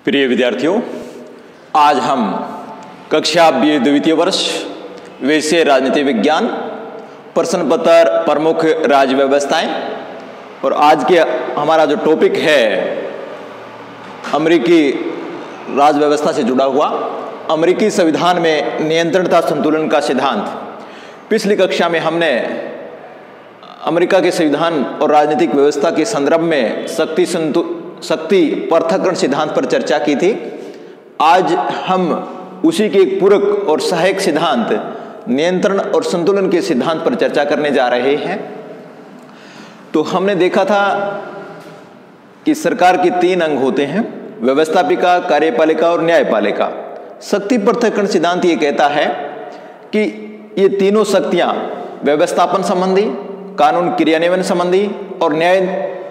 प्रिय विद्यार्थियों, आज हम कक्षा बी द्वितीय वर्ष विषय राजनीति विज्ञान प्रश्न पत्र प्रमुख राज्य व्यवस्थाएं और आज के हमारा जो टॉपिक है अमेरिकी राज्य व्यवस्था से जुड़ा हुआ अमेरिकी संविधान में नियंत्रण तथा संतुलन का सिद्धांत। पिछली कक्षा में हमने अमेरिका के संविधान और राजनीतिक व्यवस्था के संदर्भ में शक्ति पृथक्करण सिद्धांत पर चर्चा की थी। आज हम उसी के एक पूरक और सहायक सिद्धांत नियंत्रण और संतुलन के सिद्धांत पर चर्चा करने जा रहे हैं। तो हमने देखा था कि सरकार के 3 अंग होते हैं, व्यवस्थापिका, कार्यपालिका और न्यायपालिका। शक्ति पृथक्करण सिद्धांत ये कहता है कि ये तीनों शक्तियां व्यवस्थापन संबंधी, कानून क्रियान्वयन संबंधी और न्याय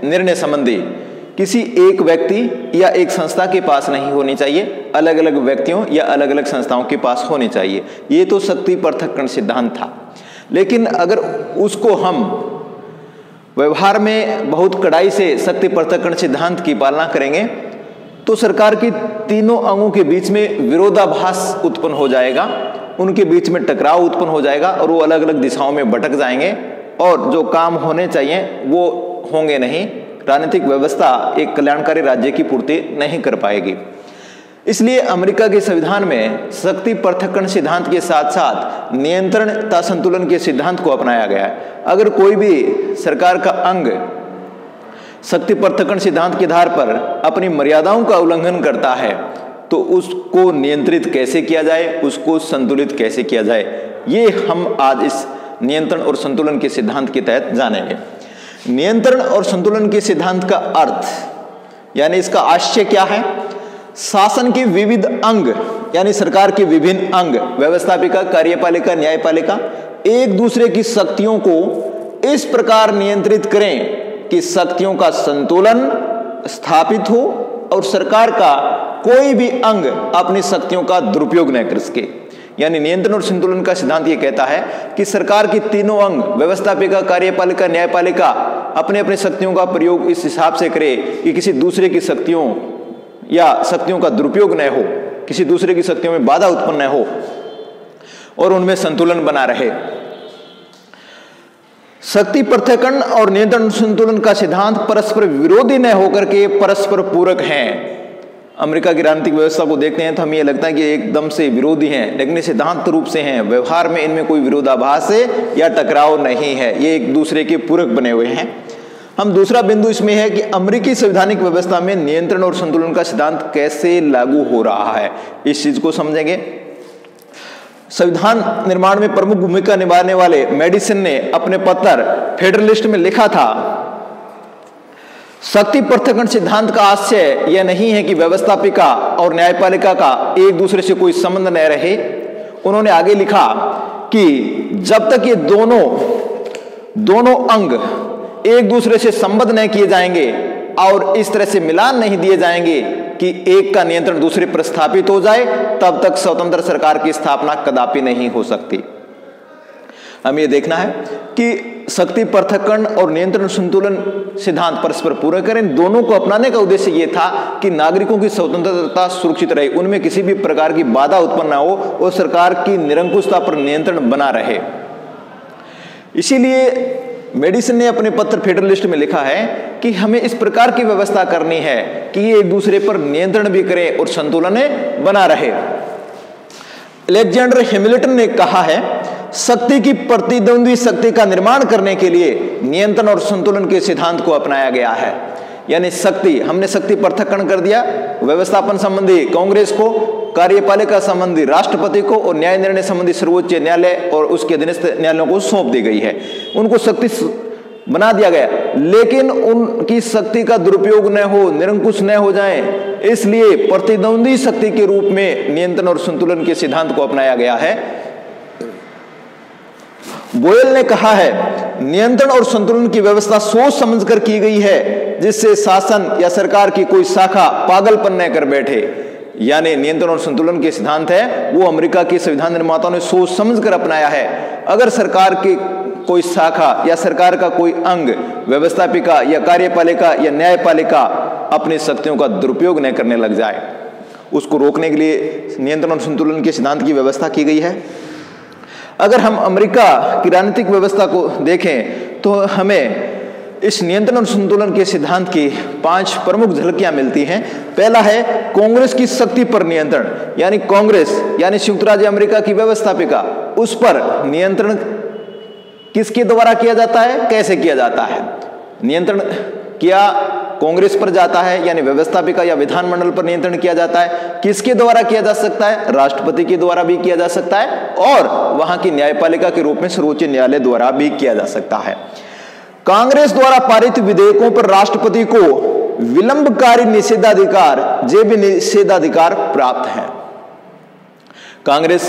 निर्णय संबंधी किसी एक व्यक्ति या एक संस्था के पास नहीं होनी चाहिए, अलग अलग व्यक्तियों या अलग अलग संस्थाओं के पास होनी चाहिए। ये तो शक्ति पृथक्करण सिद्धांत था। लेकिन अगर उसको हम व्यवहार में बहुत कड़ाई से शक्ति पृथक्करण सिद्धांत की पालना करेंगे तो सरकार की तीनों अंगों के बीच में विरोधाभास उत्पन्न हो जाएगा, उनके बीच में टकराव उत्पन्न हो जाएगा और वो अलग अलग दिशाओं में भटक जाएंगे और जो काम होने चाहिए वो होंगे नहीं। राजनीतिक व्यवस्था एक कल्याणकारी राज्य की पूर्ति नहीं कर पाएगी। इसलिए अमेरिका के संविधान में शक्ति पृथक्करण सिद्धांत के साथ साथ नियंत्रण तथा संतुलन के सिद्धांत को अपनाया गया है। अगर कोई भी सरकार का अंग शक्ति पृथक्करण सिद्धांत के आधार पर अपनी मर्यादाओं का उल्लंघन करता है तो उसको नियंत्रित कैसे किया जाए, उसको संतुलित कैसे किया जाए, ये हम आज इस नियंत्रण और संतुलन के सिद्धांत के तहत जानेंगे। नियंत्रण और संतुलन के सिद्धांत का अर्थ यानी इसका आशय क्या है? शासन के विविध अंग यानी सरकार के विभिन्न अंग व्यवस्थापिका, कार्यपालिका, न्यायपालिका एक दूसरे की शक्तियों को इस प्रकार नियंत्रित करें कि शक्तियों का संतुलन स्थापित हो और सरकार का कोई भी अंग अपनी शक्तियों का दुरुपयोग न कर सके। यानी नियंत्रण और संतुलन का सिद्धांत ये कहता है कि सरकार की तीनों अंग व्यवस्थापिका, कार्यपालिका, न्यायपालिका अपने अपने शक्तियों का प्रयोग इस हिसाब से करे कि किसी दूसरे की शक्तियों या शक्तियों का दुरुपयोग न हो, किसी दूसरे की शक्तियों में बाधा उत्पन्न न हो और उनमें संतुलन बना रहे। शक्ति पृथक्करण और नियंत्रण संतुलन का सिद्धांत परस्पर विरोधी न होकर के परस्पर पूरक हैं। अमेरिका की राजनीतिक व्यवस्था को देखते हैं तो हमें यह लगता है कि एकदम से विरोधी हैं, लेकिन सिद्धांत रूप से हैं। व्यवहार में इनमें कोई विरोधाभास है या टकराव नहीं है, ये एक दूसरे के पूरक बने हुए हैं। हम दूसरा बिंदु इसमें है कि अमेरिकी संवैधानिक व्यवस्था में नियंत्रण और संतुलन का सिद्धांत कैसे लागू हो रहा है, इस चीज को समझेंगे। संविधान निर्माण में प्रमुख भूमिका निभाने वाले मेडिसन ने अपने पत्र फेडरलिस्ट में लिखा था, शक्ति पृथक्करण सिद्धांत का आशय यह नहीं है कि व्यवस्थापिका और न्यायपालिका का एक दूसरे से कोई संबंध न रहे। उन्होंने आगे लिखा कि जब तक ये दोनों अंग एक दूसरे से संबद्ध नहीं किए जाएंगे और इस तरह से मिलान नहीं दिए जाएंगे कि एक का नियंत्रण दूसरे पर स्थापित हो जाए, तब तक स्वतंत्र सरकार की स्थापना कदापि नहीं हो सकती। हमें यह देखना है कि शक्ति पृथक्करण और नियंत्रण संतुलन सिद्धांत परस्पर पूरक करें। दोनों को अपनाने का उद्देश्य यह था कि नागरिकों की स्वतंत्रता सुरक्षित रहे, उनमें किसी भी प्रकार की बाधा उत्पन्न न हो और सरकार की निरंकुशता पर नियंत्रण बना रहे। इसीलिए मेडिसन ने अपने पत्र फेडरलिस्ट में लिखा है कि हमें इस प्रकार की व्यवस्था करनी है कि ये एक दूसरे पर नियंत्रण भी करें और संतुलन बना रहे। अलेक्जेंडर हैमिल्टन ने कहा है, शक्ति की प्रतिद्वंदी शक्ति का निर्माण करने के लिए नियंत्रण और संतुलन के सिद्धांत को अपनाया गया है। यानी हमने शक्ति पृथक्करण कर दिया, व्यवस्थापन संबंधी कांग्रेस को, कार्यपालिका संबंधी राष्ट्रपति को और न्याय निर्णय संबंधी सर्वोच्च न्यायालय और उसके अधीनस्थ न्यायालयों को सौंप दी गई है। उनको शक्ति बना दिया गया, लेकिन उनकी शक्ति का दुरुपयोग न हो, निरंकुश न हो जाए, इसलिए प्रतिद्वंदी शक्ति के रूप में नियंत्रण और संतुलन के सिद्धांत को अपनाया गया है। बोयल ने कहा है, नियंत्रण और संतुलन की व्यवस्था सोच समझकर की गई है जिससे शासन या सरकार की कोई शाखा पागलपन न कर बैठे। यानी नियंत्रण और संतुलन के सिद्धांत है वो अमेरिका के संविधान निर्माताओं ने सोच समझकर अपनाया है। अगर सरकार की कोई शाखा या सरकार का कोई अंग व्यवस्थापिका या कार्यपालिका या न्यायपालिका अपनी शक्तियों का दुरुपयोग न करने लग जाए उसको रोकने के लिए नियंत्रण और संतुलन के सिद्धांत की व्यवस्था की गई है। अगर हम अमेरिका की राजनीतिक व्यवस्था को देखें तो हमें इस नियंत्रण और संतुलन के सिद्धांत की 5 प्रमुख झलकियां मिलती हैं। पहला है कांग्रेस की शक्ति पर नियंत्रण, यानी कांग्रेस यानी संयुक्त राज्य अमेरिका की व्यवस्थापिका, उस पर नियंत्रण किसके द्वारा किया जाता है, कैसे किया जाता है। नियंत्रण क्या कांग्रेस पर जाता है, यानी व्यवस्थापिका या विधानमंडल पर नियंत्रण किया जाता है। किसके द्वारा किया जा सकता है, राष्ट्रपति के द्वारा भी किया जा सकता है और वहां की न्यायपालिका के रूप में सर्वोच्च न्यायालय द्वारा भी किया जा सकता है। कांग्रेस द्वारा पारित विधेयकों पर राष्ट्रपति को विलंबकारी निषेधाधिकार, जेबी निषेधाधिकार प्राप्त है। कांग्रेस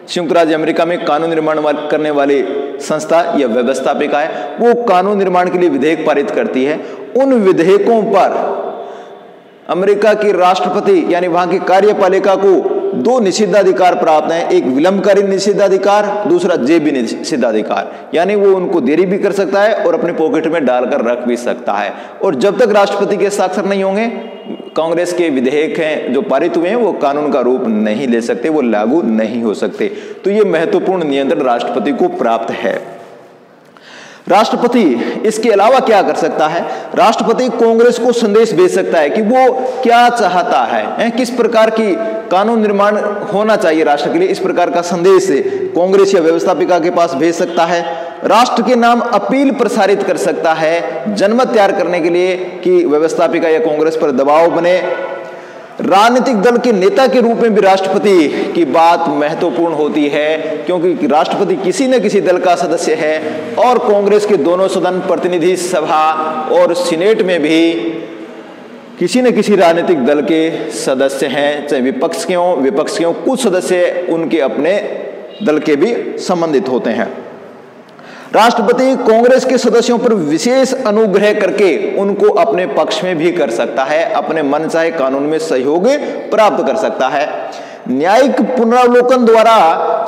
संयुक्त राज्य अमेरिका में कानून निर्माण करने वाली संस्था या व्यवस्थापिका है, वो कानून निर्माण के लिए विधेयक पारित करती है। उन विधेयकों पर अमेरिका की राष्ट्रपति यानी वहां की कार्यपालिका को 2 निषेधाधिकार प्राप्त हैं, एक विलंबकारी निषेधाधिकार, दूसरा जेबी निषेधाधिकार, यानी वो उनको देरी भी कर सकता है और अपने पॉकेट में डालकर रख भी सकता है। और जब तक राष्ट्रपति के हस्ताक्षर नहीं होंगे, कांग्रेस के विधेयक हैं जो पारित हुए हैं वो कानून का रूप नहीं ले सकते, वो लागू नहीं हो सकते। तो ये महत्वपूर्ण नियंत्रण राष्ट्रपति को प्राप्त है। राष्ट्रपति इसके अलावा क्या कर सकता है, राष्ट्रपति कांग्रेस को संदेश भेज सकता है कि वो क्या चाहता है, किस प्रकार की कानून निर्माण होना चाहिए राष्ट्र के लिए, इस प्रकार का संदेश कांग्रेस या व्यवस्थापिका के पास भेज सकता है। राष्ट्र के नाम अपील प्रसारित कर सकता है, जनमत तैयार करने के लिए कि व्यवस्थापिका या कांग्रेस पर दबाव बने। राजनीतिक दल के नेता के रूप में भी राष्ट्रपति की बात महत्वपूर्ण होती है, क्योंकि राष्ट्रपति किसी न किसी दल का सदस्य है और कांग्रेस के दोनों सदन, प्रतिनिधि सभा और सीनेट में भी किसी न किसी राजनीतिक दल के सदस्य हैं, चाहे विपक्ष के हों, कुछ सदस्य उनके अपने दल के भी संबंधित होते हैं। राष्ट्रपति कांग्रेस के सदस्यों पर विशेष अनुग्रह करके उनको अपने पक्ष में भी कर सकता है, अपने मन चाहे कानून में सहयोग प्राप्त कर सकता है। न्यायिक पुनरावलोकन द्वारा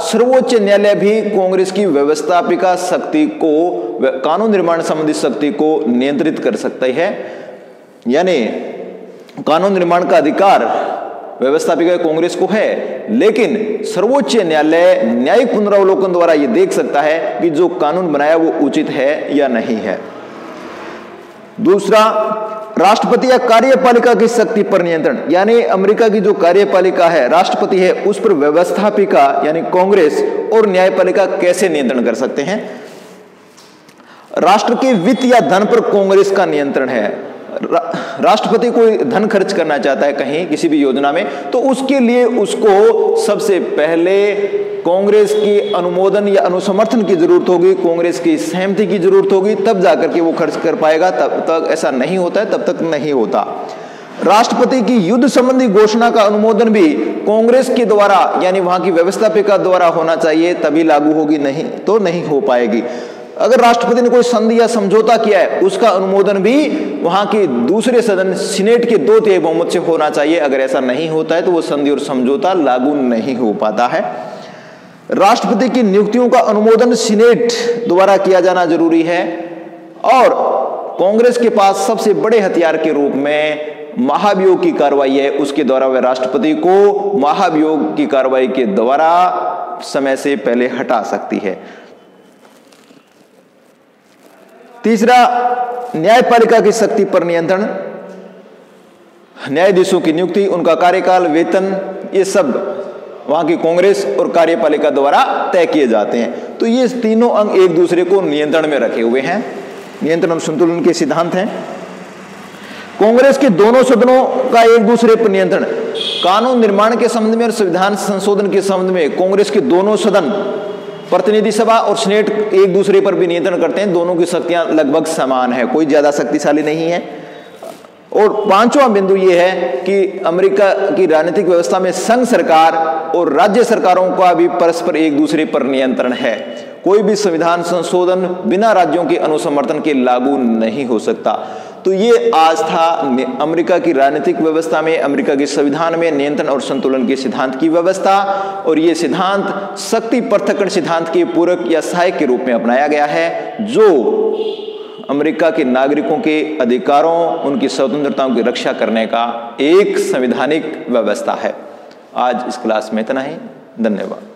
सर्वोच्च न्यायालय भी कांग्रेस की व्यवस्थापिका शक्ति को, कानून निर्माण संबंधी शक्ति को नियंत्रित कर सकता है, यानी कानून निर्माण का अधिकार व्यवस्थापिका कांग्रेस को है, लेकिन सर्वोच्च न्यायालय न्यायिक पुनरावलोकन द्वारा यह देख सकता है कि जो कानून बनाया वो उचित है या नहीं है। दूसरा, राष्ट्रपति या कार्यपालिका की शक्ति पर नियंत्रण, यानी अमेरिका की जो कार्यपालिका है, राष्ट्रपति है, उस पर व्यवस्थापिका यानी कांग्रेस और न्यायपालिका कैसे नियंत्रण कर सकते हैं। राष्ट्र के वित्त या धन पर कांग्रेस का नियंत्रण है। राष्ट्रपति कोई धन खर्च करना चाहता है कहीं किसी भी योजना में, तो उसके लिए उसको सबसे पहले कांग्रेस की अनुमोदन या अनुसमर्थन की जरूरत होगी, कांग्रेस की सहमति की जरूरत होगी, तब जाकर के वो खर्च कर पाएगा। तब तक ऐसा नहीं होता है, तब तक नहीं होता। राष्ट्रपति की युद्ध संबंधी घोषणा का अनुमोदन भी कांग्रेस के द्वारा यानी वहां की व्यवस्थापिका द्वारा होना चाहिए, तभी लागू होगी, नहीं तो नहीं हो पाएगी। अगर राष्ट्रपति ने कोई संधि या समझौता किया है, उसका अनुमोदन भी वहां के दूसरे सदन सीनेट के 2/3 बहुमत से होना चाहिए। अगर ऐसा नहीं होता है तो वो संधि और समझौता लागू नहीं हो पाता है। राष्ट्रपति की नियुक्तियों का अनुमोदन सीनेट द्वारा किया जाना जरूरी है और कांग्रेस के पास सबसे बड़े हथियार के रूप में महाभियोग की कार्रवाई है, उसके द्वारा वह राष्ट्रपति को महाभियोग की कार्रवाई के द्वारा समय से पहले हटा सकती है। तीसरा, न्यायपालिका की शक्ति पर नियंत्रण, न्यायाधीशों की नियुक्ति, उनका कार्यकाल, वेतन, ये सब वहां की कांग्रेस और कार्यपालिका द्वारा तय किए जाते हैं। तो ये तीनों अंग एक दूसरे को नियंत्रण में रखे हुए हैं, नियंत्रण और संतुलन के सिद्धांत हैं। कांग्रेस के दोनों सदनों का एक दूसरे पर नियंत्रण, कानून निर्माण के संबंध में और संविधान संशोधन के संबंध में कांग्रेस के दोनों सदन, प्रतिनिधि सभा और सीनेट एक दूसरे पर भी नियंत्रण करते हैं। दोनों की शक्तियां लगभग समान है, कोई ज्यादा शक्तिशाली नहीं है। और पांचवां बिंदु यह है कि अमेरिका की राजनीतिक व्यवस्था में संघ सरकार और राज्य सरकारों का भी परस्पर एक दूसरे पर नियंत्रण है। कोई भी संविधान संशोधन बिना राज्यों के अनुसमर्थन के लागू नहीं हो सकता। तो ये आज था अमेरिका की राजनीतिक व्यवस्था में, अमेरिका के संविधान में नियंत्रण और संतुलन के सिद्धांत की व्यवस्था। और ये सिद्धांत शक्ति पृथक्करण सिद्धांत के पूरक या सहायक के रूप में अपनाया गया है, जो अमेरिका के नागरिकों के अधिकारों, उनकी स्वतंत्रताओं की रक्षा करने का एक संवैधानिक व्यवस्था है। आज इस क्लास में इतना ही। धन्यवाद।